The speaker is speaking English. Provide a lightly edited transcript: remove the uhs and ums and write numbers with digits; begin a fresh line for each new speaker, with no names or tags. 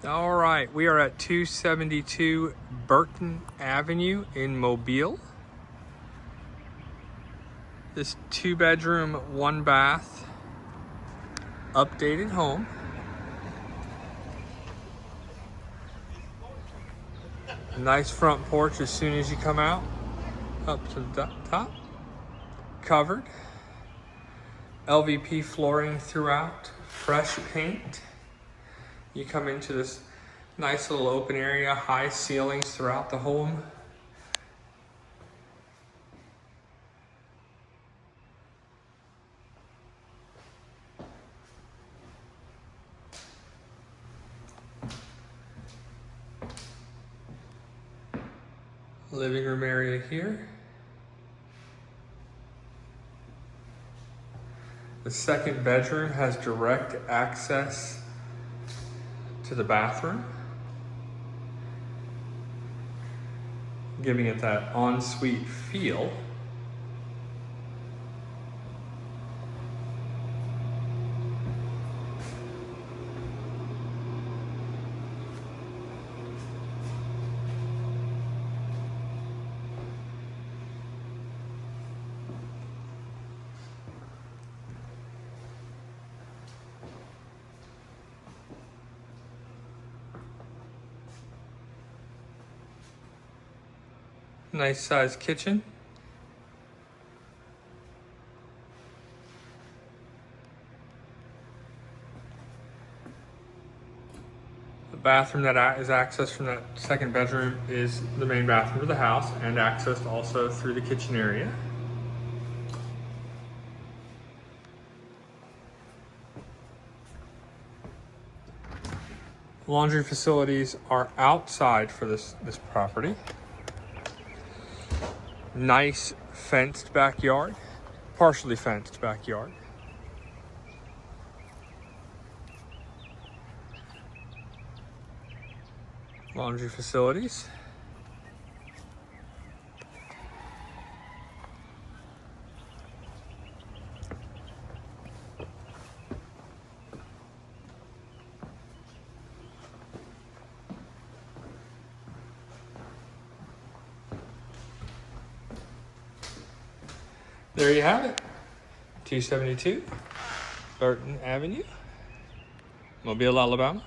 All right, we are at 272 Burton Avenue in Mobile. This 2-bedroom, 1-bath, updated home. Nice front porch as soon as you come out, up to the top. Covered. LVP flooring throughout, fresh paint. You come into this nice little open area, high ceilings throughout the home. Living room area here. The second bedroom has direct access to the bathroom, giving it that ensuite feel. Nice sized kitchen. The bathroom that is accessed from that second bedroom is the main bathroom of the house and accessed also through the kitchen area. Laundry facilities are outside for this property. Nice fenced backyard, partially fenced backyard. Laundry facilities. There you have it. 272 Burton Avenue, Mobile, Alabama.